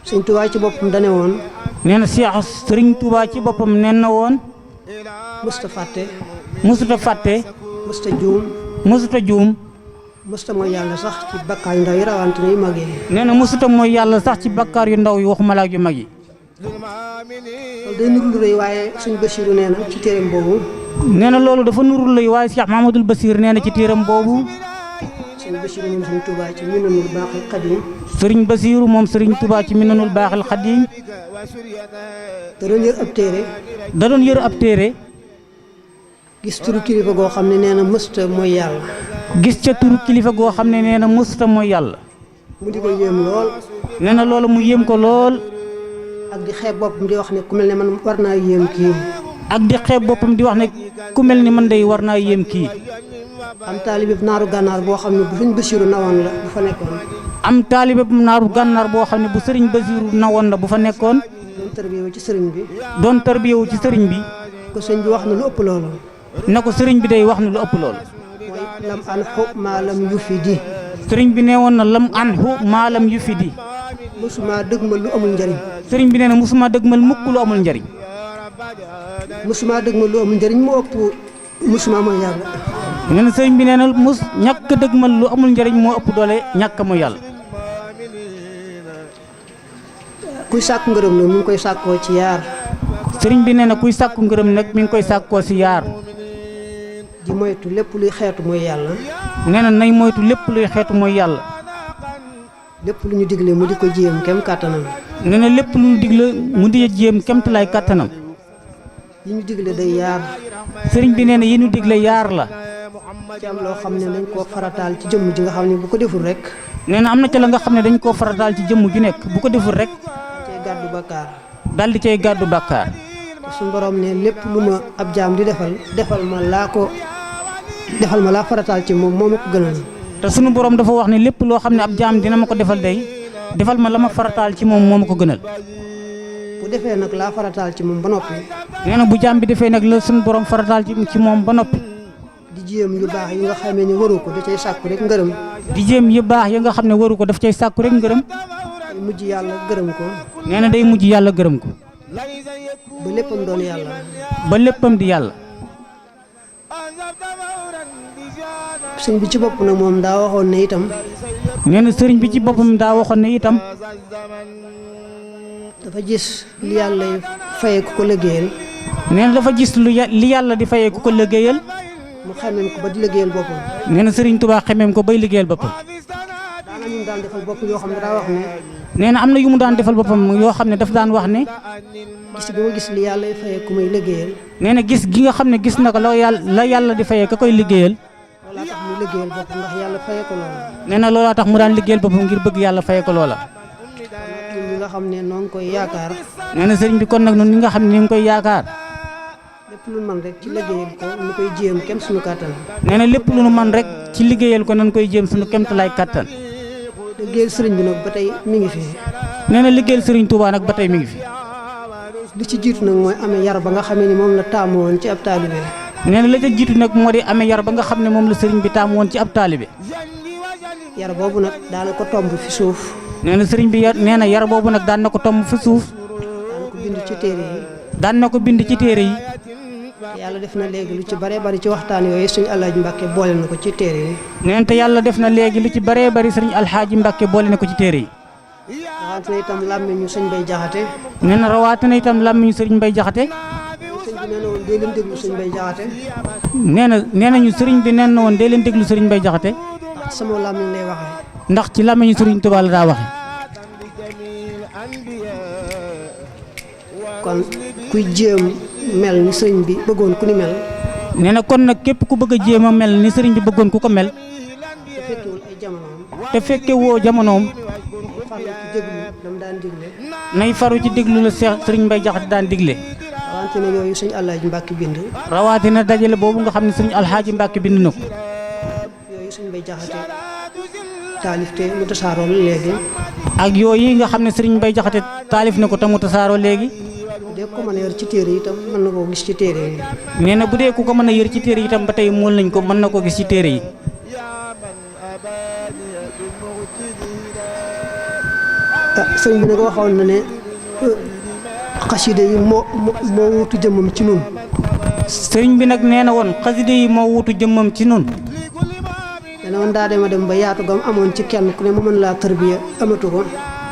sëñ Touba ci boppam dane woon. nee na Cheikh Sëriñ Touba ci boppam nen na woon. mësta fàtte. mësuta fàtte. mësta juum. mësuta juum. mësta mooy yàlla sax ci bakkaar yu ndaw yi rawante yu mag yi. nee na mësuta mooy yàlla sax ci bakkaar yu ndaw yi waxuma la ak yu mag yi. loolu day nuru lu rëy waaye sëñ Basiiru nee na ci téeram boobu. nee na loolu dafa nuru lay waaye Cheikh Mahamadul Basir nee na ci téeram boobu. sëñ Basiiru moom sëñ Touba ci Minanul Baaxil Xadim. sëriñ Basiiru moom sëriñ Touba ci Minanul Baaxil Xadim. da doon yër ab téere. da doon yër ab téere. gis turu kilifa goo xam ne nee na mësta mooy yàlla. gis ca turu kilifa goo xam ne nee na mësta mooy yàlla. mu di ko yéem lool. nee na loolu mu yéem ko lool. ak di xeeb boppam di wax ne ku mel ne man war naa yéem kii. ak di xeeb boppam di wax ne ku mel ni man day war naa yéem kii. am taalibe naaru gànnaar boo xam ne bu sëriñ Basiiru nawoon la bu fa nekkoon. am taalibe naaru gànnaar boo xam ne bu sëriñ Basiiru nawoon la bu fa nekkoon. doon tërbiyewu ci sëriñ bi. doon tërbiyewu ci sëriñ bi. ko sëriñ bi wax na lu ëpp loolu. na ko sëriñ bi day wax na lu ëpp loolu. mooy lam anhu maalam yu fi di. sëriñ bi nee woon na lam anhu maalam yu fi di. musuma dëgmal lu amul njariñ. sëriñ bi nee na musuma dëgmal mukk lu amul njariñ. musuma dëgmal lu amul njariñ moo ëpp musuma mooy yàlla. nee na sëriñ bi nee na ñàkk dëgmal lu amul njariñ moo ëpp doole ñàkk mooy yàlla. kuy sàkku ngërëm nag mi ngi koy sàkkoo ci yaar. sëriñ bi nee na kuy sàkku ngërëm nag mi ngi koy sàkkoo si yaar. di moytu lépp luy xeetu mooy yàlla. nee na nay moytu lépp luy xeetu mooy yàlla. lépp lu ñu digle mu di ko jéem kem kàttanam. nee na lépp lu ñu digle mu di jéem kemtalaay kàttanam. yi ñu digle day yaar. sëriñ bi nee na yi ñu digle yaar la. ci am loo xam ne dañ koo farataal ci jëmm ji nga xam ne bu ko deful rek. nee na am na ca la nga xam ne dañ koo farataal ci jëmm ju nekk bu ko deful rek. cay gàddu bakkaar. dal di cay gàddu bakkaar. te suñu borom ne lépp lu ma ab jaam di defal ma laa farataal ci moom moo ma ko gënal. te sunu borom dafa wax ne lépp loo xam ne ab jaam dina ma ko defal day defal ma la ma farataal ci moom moo ma ko gënal. bu defee nag laa farataal ci moom ba noppi. nee na bu jaam bi defee nag la sunu borom farataal ci moom ba noppi. di jéem yu baax yi nga xamee ne waru ko da cay sàkku rek ngërëm. di jéem yu baax yi nga xam ne waru ko daf cay sàkku rek ngërëm. day mujj yàlla gërëm ko. nee na day mujj yàlla gërëm ko. ba léppam doon yàlla. ba léppam di yàlla. sëñ bi ci bopp nag moom daa waxoon ne itam. nee na sëriñ bi ci boppam daa waxoon ne itam. dafa gis li yàlla fayee ku ko liggéeyal. nee na dafa gis li yàlla di fayee ku ko liggéeyal. mu xameem ko ba di liggéeyal boppam. nee na sëriñ Tuubaa xameem ko bay liggéeyal boppam. daana ñu daan defal bopp yoo xam ne daa wax ne. nee na am na yu mu daan defal boppam yoo xam ne daf daan wax ne. gis bi ma gis li yàlla fayee ku may liggéeyal. nee na gis gi nga xam ne gis na ko la yàlla di fayee ka koy liggéeyal. loolaa tax mu liggéeyal boppam ndax yàlla fayee ko loola. nee na loolaa tax mu daan liggéeyal boppam ngir bëgg yàlla fayee ko loola. ñun ñi nga xam ne noo ngi koy yaakaar. nee na sëriñ bi kon nag ñun ñi nga xam ne ñu ngi koy yaakaar. lépp lu man rek ci liggéeyal ko ñu koy jéem kem suñu kàttan. nee na lépp lu nu man rek ci liggéeyal ko nañ koy jéem suñu kemtalaay kàttan. liggéeyal sëriñ bi nag ba tey mi ngi fi. nee na liggéeyal sëriñ Touba nag ba tey mi ngi fi. li ci jiitu nag mooy amee yar ba nga xamee ni moom la taamu woon ci ab taalibe. nee na la ca jiitu nag moo di amee yar ba nga xam ne moom la sëriñ bi taamu woon ci ab taalibe. yar boobu nag daana ko tomb fi suuf. nee na sëriñ bi nee na yar boobu nag daan na ko tomb fi suuf. daan ko bind ci téere yi. daan na ko bind ci téere yi. yàlla def na léegi lu ci baree bari ci waxtaan yooyu sëñ Alaaji Mbàkke boole na ko ci téere yi. nee na te yàlla def na léegi lu ci baree bari sëriñ Alxaaji Mbàkke boole na ko ci téere yi. rawatina itam làmmiñu sëñ Bay Jaxate. nee na rawatina itam làmmiñu sëriñ Bay Jaxate. sëñ bi nee na woon dee leen déglu sëñ Bay Jaxate. nee nañu sëriñ bi neen na woon dee leen déglu sëriñ Bay Jaxate. ndax sama làmmiñ lay waxee. ndax ci làmmiñu sëriñ Tuubaa la daa waxe. kon kuy jéem mel ni sëriñ bi bëggoon ku ni mel. nee na kon nag képp ku bëgg a jéem a mel ni sëriñ bi bëggoon ku ko mel. te fekkewul ay jamonoom. te fekke woo jamonoom. farlu ci déglu dam daan digle. nay faru ci déglu la sëriñ Mbay Jaxate daan digle. rawatina yooyu sëñ Alaaji Mbàkke bind. rawatina dajale boobu nga xam ne sëriñ Alxaaji Mbàkke bind na ko. yooyu sëñ Bay Jaxate taalif te mu tasaaroo léegi. ak yooyu nga xam ne sëriñ Mbay Jaxate taalif na ko te mu tasaaroo léegi. de ko mën a yor ci téere yi itam mën na koo gis ci téere yi. nee na bu dee ku ko mën a yër ci téere yi itam ba tey mool nañ ko mën na koo gis ci téere yi. sëñ bi nag waxoon na ne xasida yi moo wuutu jëmmam ci nun. sëriñ bi nag nee na woon xasida yi moo wuutu jëmmam ci nun. nee na woon daa dem ba yaatu gam amoon ci kenn ku ne mu mën laa tarbiya amatu ko.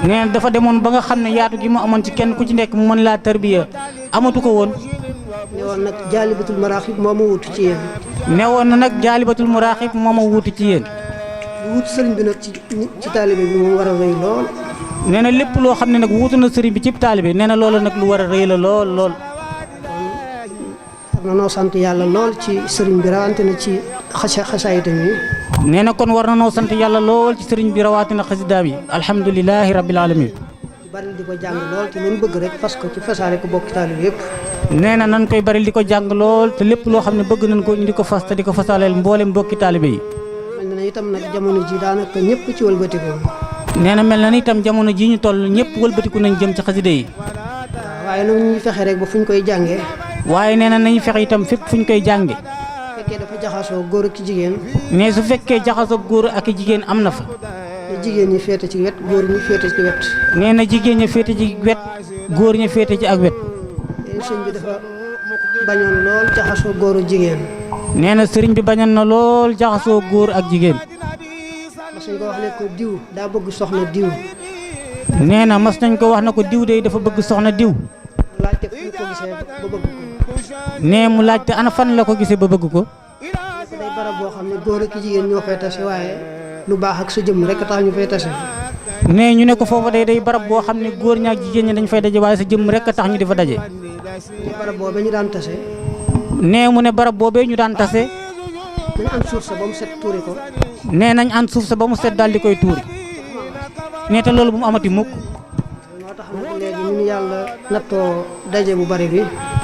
nee na dafa demoon ba nga xam ne yaatu gi mu amoon ci kenn ku ci nekk mu mën laa tarbiya amatu ko woon. ne woon nag jaalibatul maraaxib moo ma wuutu ci yéen. ne woon na nag jaalibatul maraaxib moo ma wuutu ci yéen. lu wuutu sëriñ bi nag ci taalibe bi moom war a rëy lool. nee na lépp loo xam ne nag wuutu na sëriñ bi ci taalibe nee na loolu nag lu war a rëy la lool lool. war na noo sant yàlla lool ci sëriñ bi rawante na ci xasaayitam yi. nee na kon war na noo sant yàlla lool ci sëriñ bi rawatina xasidaam yi alhamdulilahi rabbil alamin. bari di ko jàng lool te loolu bëgg rek fas ko ci fasaale ko bokk taalibe yëpp. nee na nan koy bari di ko jàng lool te lépp loo xam ne bëgg nañ ko ñu di ko fas te di ko fasaaleel mboolem mbokki taalibe yi. mel na itam nag jamono ji daanaka ñëpp ci wëlbatiku. nee na mel na ni itam jamono ji ñu toll ñëpp wëlbatiku nañ jëm ci xasida yi. waaye nag ñuy fexe rek ba fu ñu koy jàngee. waaye nee na nañu fexe itam fépp fu ñu koy jànge fekkee dafa jaxasoo góor ak jigéen. mais su fekkee jaxasoo góor ak jigéen am na fa. ne jigéen ñi féete ci wet góor ñi féete ci wet. nee na jigéen ña féete ci wet góor ña féete ci ak wet. sëñ bi dafa bañoon lool jaxasoo góoru jigéen. nee na sëriñ bi bañoon na lool jaxasoo góor ak jigéen. mas nañ ko wax ne ko diw daa bëgg soxna diw. nee na mas nañ ko wax na ko diw de dafa bëgg soxna diw. laajte fu ñu ko gisee ba bëgg ko. nee mu laajte ana fan la ko gisee ba bëgg ko. day barab boo xam ne góor ak jigéen ñoo fay tase waaye lu baax ak sa jëmm rek tax ñu fay tase. nee ñu ne ko foofu day barab boo xam ne góor ñaak jigéen ñi dañ fay daje waaye sa jëmm rek tax ñu di fa daje. barab boobee ñu daan tase. nee mu ne barab boobee ñu daan tase. nañ an suuf sa ba mu set tuuri ko. nee nañ an suuf sa ba mu set daal di koy tuuri. nee te loolu bu mu amati mukk. moo tax nag léegi ñu yàlla nattoo daje bu bari bi.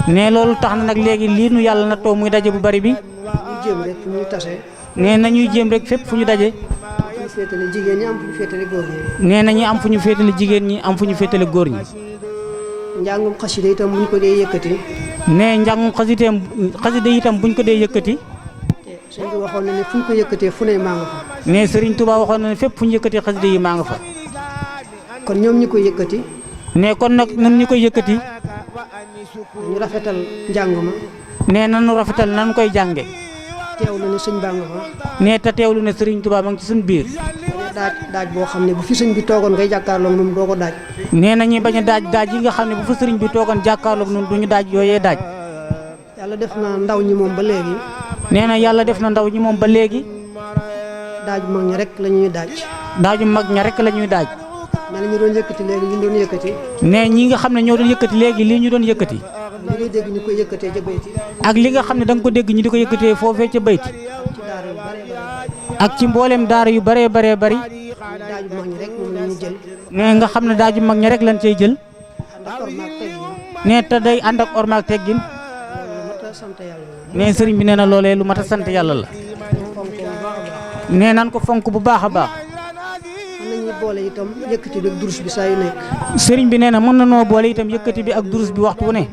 nee loolu tax na nag léegi lii nu yàlla nattoo muy daje bu bari bi. ñu jéem rek fu ñu tase. nee nañuy jéem rek fépp fu ñu daje. fu ñu féetale jigéen ñi am fu ñu féetale góor ñi. nee nañu am fu ñu féetale jigéen ñi am fu ñu féetale góor ñi. njàngum xasida itam buñ ko dee yëkkati. nee njàngum xasida itam buñ ko dee yëkkati. sëñ bi waxoon na ne fu ñu ko yëkkatee fu ne maa nga fa. nee Serigne Touba waxoon na ne fépp fu ñu yëkkatee xasida yi maa nga fa. kon ñoom ñi koy yëkkati. nee kon nag ñun ñi koy yëkkati. ñu rafetal njàng ma. nee nanu rafetal nan koy jànge. teewlu ne sëñ baa nga fa. nee te teewlu ne Serigne Touba ma ngi ci suñu biir. daaj boo xam ne bu fi sëñ bi toogoon ngay jàkkaarloo moom doo ko daaj. nee nañuy bañ a daaj yi nga xam ne bu fa sëriñ bi toogoon jàkkaarloog noonu du ñu daaj yooyee daaj. yàlla def na ndaw ñi moom ba léegi. nee na yàlla def na ndaw ñi moom ba léegi. daaju mag ñi rek la ñuy daaj. daaju mag ña rek la ñuy daaj. nee na ñu doon yëkkati léegi ñu doon yëkkati. nee ñi nga xam ne ñoo doon yëkkati léegi lii ñu doon yëkkati. li ngay dégg ñu koy yëkkatee ca bayti. ak li nga xam ne da nga ko dégg ñu di ko yëkkatee foofee ca bayti. ak ci mboolem daara yu bëree bari. daaju mag ñi rek moom la ñuy jël. nee nga xam ne daaju mag ña rek lañ cay jël. nee te day ànd ak ormaak teggin. nee sëriñ bi nee na loolee lu mat a sant yàlla la. nee nan ko fonk bu baax a baax. mën nañu boole itam yëkkati bi ak durus bi saa yu nekk. sëriñ bi nee na mën na noo boole itam yëkkati bi ak durus bi waxtu wu ne.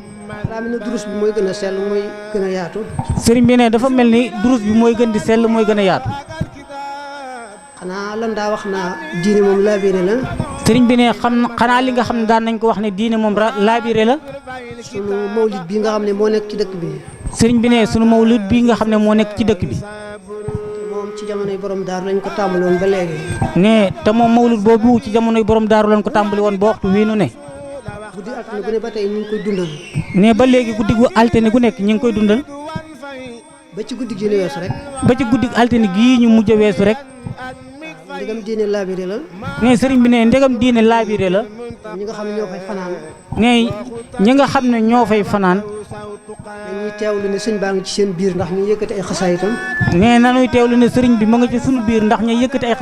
daa mel ne durus bi mooy gën a sell mooy gën a yaatu. sëriñ bi ne dafa mel ni durus bi mooy gën di sell mooy gën a yaatu. xanaa lan daa wax naa diine moom laabire la. sëriñ bi ne xanaa li nga xam ne daan nañ ko wax ne diine moom laabire la. sunu mawlid bi nga xam ne moo nekk ci dëkk bi. sëriñ bi ne sunu mawlid bi nga xam ne moo nekk ci dëkk bi. moom ci jamonoy borom daaru lañ ko tàmbali woon ba léegi. ne te moom mawlid boobu ci jamonoy borom daaru lañ ko tàmbali woon ba waxtu wii nu ne. guddi altine gu ne ba tey ñu ngi koy dundal. ne ba léegi guddi gu altine gu nekk ñu ngi koy dundal. ba ci guddi gi ñu weesu rek. ba ci guddi altine gii ñu mujj a weesu rek. ndegam diine laabire la. ne sëriñ bi ne ndegam diine laabire la. ñi nga xam ne ñoo fay fanaan. ne ñi nga xam ne ñoo fay fanaan. dañuy teewlu ne sëñ baa ngi ci seen biir ndax ñu yëkkati ay xasaay itam. ne nanuy teewlu ne sëriñ bi ma nga ci sunu biir ndax ñu yëkkati ay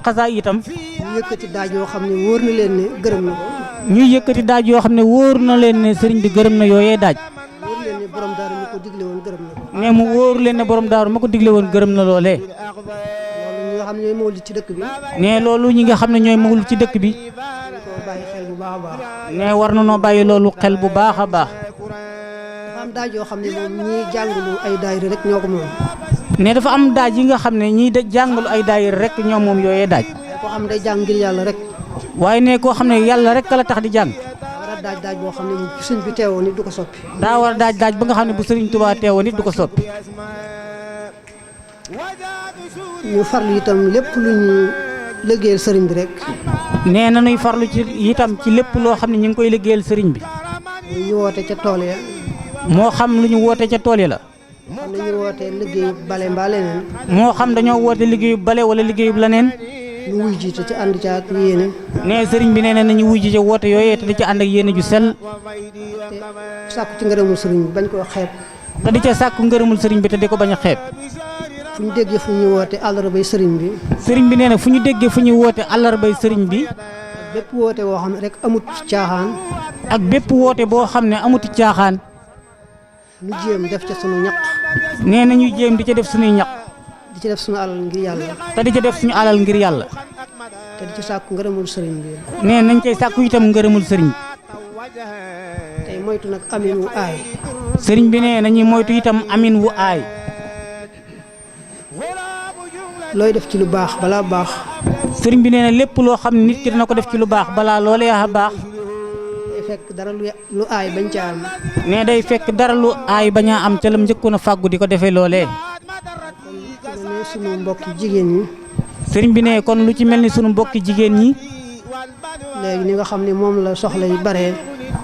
xasaay itam. ñu yëkkati daaj yoo xam ne wóor na leen ne gërëm na ko. ñuy yëkkati daaj yoo xam ne wóor na leen ne sëriñ bi gërëm na yooyee daaj. wóor leen ne borom daaru mi ko digle woon gërëm na ko. ne mu wóor leen ne borom daaru ma ko digle woon gërëm na loolee. loolu ñi nga xam ne ñooy mawlid ci dëkk bi. ne loolu ñi nga xam ne ñooy mawlid ci dëkk bi. ko bàyyi xel bu baax a baax. ne war na noo bàyyi loolu xel bu baax a baax. dafa am daaj yoo xam ne moom ñii jàngalu ay daayira rek ñoo ko moom. ne dafa am daaj yi nga xam ne ñii jàngalu ay daayira rek ñoom moom yooyee daaj. koo xam day jàng ngir yàlla rek. waaye ne koo xam ne yàlla rek la tax di jàng war a daaj boo xam ne bu sëñ bi teewoo nit du ko soppi. daa war a daaj ba nga xam ne bu sëriñ Tuubaa teewoo nit du ko soppi. ñu farlu itam lépp lu ñu liggéeyal sëriñ bi rek. nee na ñuy farlu ci itam ci lépp loo xam ne ñu ngi koy liggéeyal sëriñ bi. ñu woote ca tool ya. moo xam lu ñu woote ca tool ya la. xam nañu woote liggéeyu bale mbaa leneen. moo xam dañoo woote liggéeyu bale wala liggéeyu leneen. ñu wuy ji te ci ànd ca ak yéene. nee sëriñ bi nee na nañu wuy ji ca woote yooyee te di ca ànd ak yéene ju sell. te sàkku ci ngërëmul sëriñ bi bañ koo xeeb. te di ca sàkku ngërëmul sëriñ bi te di ko bañ a xeeb. fu ñu déggee fu ñu woote àllarbay sëriñ bi. sëriñ bi nee na fu ñu déggee fu ñu woote àllarbay sëriñ bi. ak bépp woote boo xam ne rek amut caaxaan. ak bépp woote boo xam ne amuti caaxaan. ñu jéem def ca sunu ñaq. nee na ñuy jéem di ca def suñuy ñaq. di ci def sunu alal ngir yàlla. te di ca def suñu alal ngir yàlla. te di ci sàkku ngërëmul sëriñ bi. nee nañ cay sàkku itam ngërëmul sëriñ bi. tey moytu nag amin wu aay. sëriñ bi nee nañuy moytu itam amin wu aay. looy def ci lu baax balaa baax. sëriñ bi nee na lépp loo xam ne nit ki dana ko def ci lu baax balaa loolee a baax. day fekk dara lu aay bañ ca am. nee day fekk dara lu aay bañ a am ca lam njëkkoon a fàggu di ko defee loolee. kon ne sunu mbokki jigéen ñi. sëriñ bi ne kon lu ci mel ni sunu mbokki jigéen ñi. léegi ni nga xam ne moom la soxla yi bare.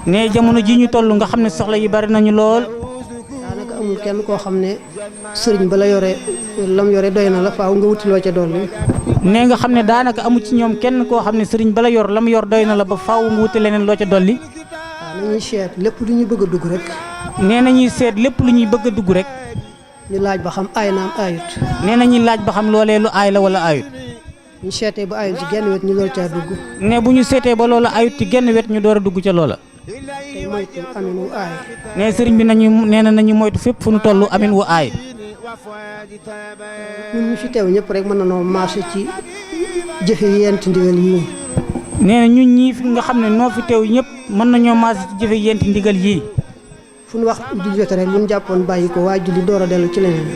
ne jamono ji ñu toll nga xam ne soxla yi bari nañu lool. daanaka amul kenn koo xam ne sëriñ ba la yore lam yore doy na la faaw nga wuti loo ca dolli. ne nga xam ne daanaka amu ci ñoom kenn koo xam ne sëriñ ba la yor lam yor doy na la ba faaw nga wuti leneen loo ca dolli. waaw nañuy seet lépp lu ñuy bëgg a dugg rek. nee nañuy seet lépp lu ñuy bëgg a dugg rek. ñu laaj ba xam aay naam aayut. nee nañuy laaj ba xam loolee lu aay la wala aayut. ñu seetee ba aayut ci genn wet ñu door caa dugg. ne bu ñu seetee ba loola aayut ci genn wet ñu door a dugg ca loola. tey moytu amin wu aay. ne sëriñ bi nee na nañu moytu fépp fu ñu toll amin wu aay. ñun ñu fi teew ñëpp rek mën na noo marché ci jëfe yenti ndigal yii. nee na ñun ñii fi nga xam ne noo fi teew ñëpp mën nañoo marché ci jëfe yenti ndigal yii. fu ñu wax julli jote rek lu ñu jàppoon bàyyi ko waa julli door a dellu ci leneen.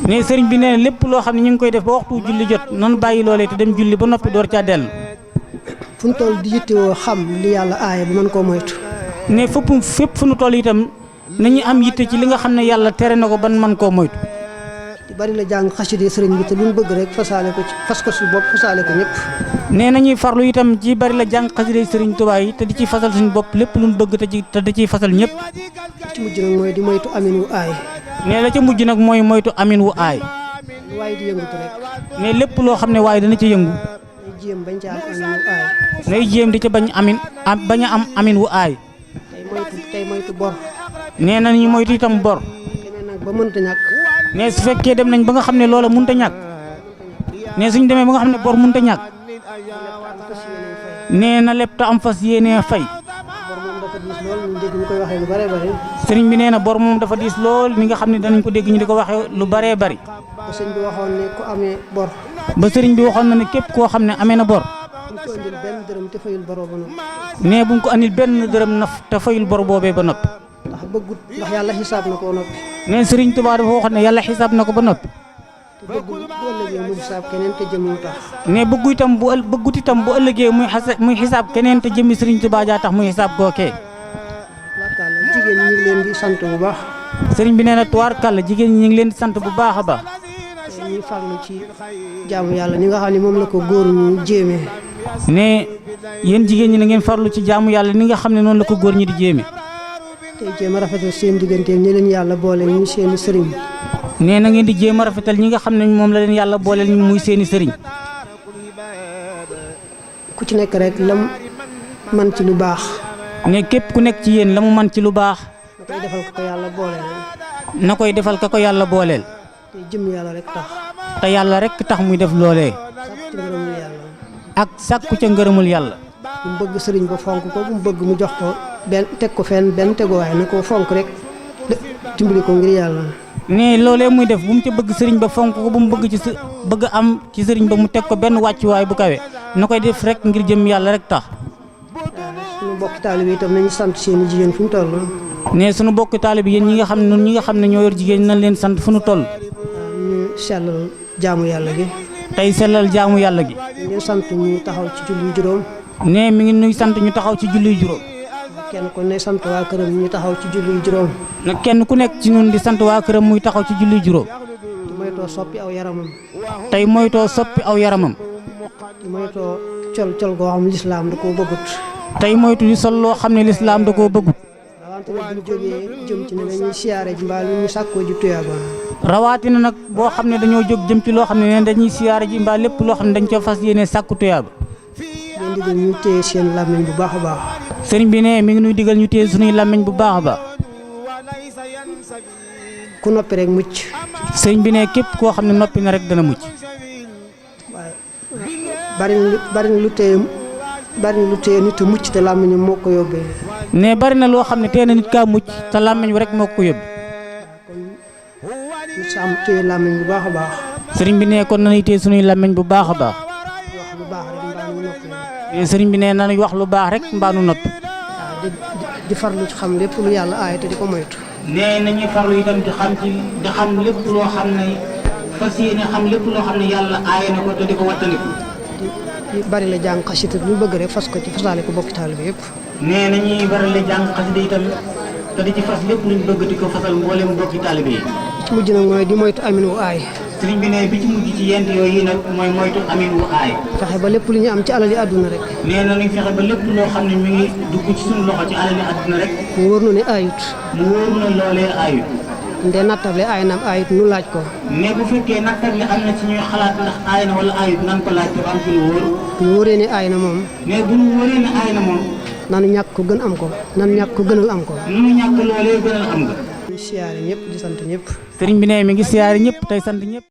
ne sëriñ bi nee na lépp loo xam ne ñu ngi koy def ba waxtu julli jot noonu bàyyi loolee te dem julli ba noppi door caa dellu. fu ñu toll di yittewoo xam li yàlla aaye ba mën koo moytu. ne fépp fu ñu toll itam nañu am yitte ci li nga xam ne yàlla tere na ko ban mën koo moytu. di bari la jàng xasida sëriñ bi te lu ñu bëgg rek fasaale ko ci fas ko si bopp fasaale ko ñëpp. nee nañuy farlu itam ci bari la jàng xasida sëriñ Tuubaa yi te di ci fasal suñu bopp lépp lu ñu bëgg te di ciy fasal ñëpp. ci mujj nag mooy di moytu amin wu aay. nee la ca mujj nag mooy moytu amin wu aay. lu waaye di yëngatu rek. ne lépp loo xam ne waaye dana ci yëngu. day jéem bañ ca am amin wu aay. nay jéem di ca bañ a am amin wu aay. tey moytu bor. nee nañu moytu itam bor. demee nag ba mënta ñàkk. ne su fekkee dem nañ ba nga xam ne loola mënta ñàkk. ne suñ demee ba nga xam ne bor mënta ñàkk. nee na lépp ta am fas yéenee fay. bor moom dafa diis lool ñu dégg ñu koy waxee lu bare bare. sëriñ bi nee na bor moom dafa diis lool ni nga xam ne danañ ko dégg ñu di ko waxee lu baree bari. ba sëñ bi waxoon ne ku amee bor. ba sëriñ bi waxoon na ne képp koo xam ne amee na bor. buñ ko andil benn dërëm te fayul boroo ba noppi. nee buñ ko andil benn dërëm te fayul bor boobee ba noppi. ndax yàlla xisaab na ko ba noppi. nee sëriñ Tuubaa dafa waxoon ne yàlla xisaab na ko ba noppi. te bëggul bu ëllëgee muy xisaab keneen te jëmmu tax. nee bëggut itam bu ëllëgee muy xisaab keneen te jëmmi sëriñ Tuubaa jaa tax muy xisaab gookee. tubaarkàlla jigéen ñi ngi leen di sant bu baax. sëriñ bi nee na tubaarkàlla jigéen ñi ngi leen di sant bu baax a baax. te ñuy farlu ci jaamu yàlla ni nga xam ne moom la ko góor ñu jéemee. ne yéen jigéen ñi na ngeen farlu ci jaamu yàlla ni nga xam ne noonu la ko góor ñi di jéeme. tey jéem a rafetal seen digganteeg ñi leen yàlla boole ñu seeni sëriñ. nee na ngeen di jéem a rafetal ñi nga xam ne moom la leen yàlla booleel ñu muy seeni sëriñ. ku ci nekk rek lam man ci lu baax. ne képp ku nekk ci yéen la mu man ci lu baax. na koy defal ko yàlla booleel. na koy defal ka ko yàlla booleel. te jëm yàlla rek tax. te yàlla rek tax muy def loolee. sàkku ci ngërëmul yàlla. ak sàkku ca ngërëmul yàlla. bu mu bëgg sëriñ ba fonk ko bu mu bëgg mu jox ko benn teg ko fenn benn teguwaay na ko fonk rek dimbali ko ngir yàlla. ne loolee muy def bu mu ca bëgg sëriñ ba fonk ko bu mu bëgg bëgg am ci sëriñ ba mu teg ko benn wàccuwaay bu kawe na koy def rek ngir jëm yàlla rek tax. suñu bokki taalibe itam nañu sant seeni jigéen fu ñu toll. ne suñu bokki taalibe yéen ñi nga xam ne ñun ñi nga xam ne ñoo yor jigéen nañ leen sant fu ñu toll. ñu sellal jaamu yàlla gi. tey sellal jaamu yàlla gi. ñu leen sant ñu taxaw ci julli juróom. ne mi ngi nuy sant ñu taxaw ci julli juróom. kenn ku ne sant waa këram ñu taxaw ci julli juróom. nag kenn ku nekk ci ñun di sant waa këram muy taxaw ci julli juróom. di moytoo soppi aw yaramam. tey moytoo soppi aw yaramam. di moytoo col goo xam lislaam da koo bëggut. tey moytu di sol loo xam ne lislaam da koo bëggut. rawante ne bu ñu jógee jëm ci ne dañuy siyaare ji mbaa lu ñu sàkkoo ji tuyaaba. rawatina nag boo xam ne dañoo jóg jëm ci loo xam ne dañuy siyaare ji mbaa lépp loo xam ne dañ ca fas yéene sàkku tuyaaba. leen digal ñu téye seen làmmiñ bu baax a baax. sëriñ bi ne mi ngi nuy digal ñu téye suñuy làmmiñ bu baax a baax. ku noppi rek mucc. sëriñ bi ne képp koo xam ne noppi na rek dana mucc. waaye bari na lu téye nit a mucc te làmmiñam moo ko yóbbee. ne bari na loo xam ne tee na nit kaa mucc te làmmiñ wi rek moo ko yóbbu. ñu sàmm téye làmmiñ bu baax a baax. sëriñ bi ne kon nañuy téye suñuy làmmiñ bu baax a baax. wax lu baax rek mbaa nu noppi. sëriñ bi ne nañuy wax lu baax rek mbaa nu noppi. waaw di farlu ci xam lépp lu yàlla aaye te di ko moytu. nee nañuy farlu itam di xam lépp loo xam ne fas yéene xam lépp loo xam ne yàlla aaye na ko te di ko wattandiku. di bari la jàng xasida lu bëgg rek fas ko ci fasaale ko bokki taalibe yëpp. nee nañuy bari la jàng xasida itam te di ci fas lépp luñ bëgg di ko fasal mboolem bokki taalibe yi. ci mujj nag mooy di moytu amin wu aay. sëriñ bi ne bi ci mujj ci yent yooyu nag mooy moytu amin wu aay. fexe ba lépp lu ñu am ci alali àdduna rek. nee na ñu fexe ba lépp loo xam ne mi ngi dugg ci suñu loxo ci alali àdduna rek. mu wóor na ne aayut. mu wóor na loolee aayut. nde nattable aay naam aayut nu laaj ko. ne bu fekkee nattable am na ci ñuy xalaat ndax aay na wala aayut nan ko laaj te am ci lu wóor. ñu wóoree ne aay na moom. ne bu ñu wóoree ne aay na moom. nanu ñàkk ko gën am ko. nanu ñàkk ko gënal am ko. nanu ñàkk loolee gënal am nga. di siyaare ñëpp di sant ñëpp. sëriñ bi ne mi ngi siyaare ñëpp tey sant ñëpp.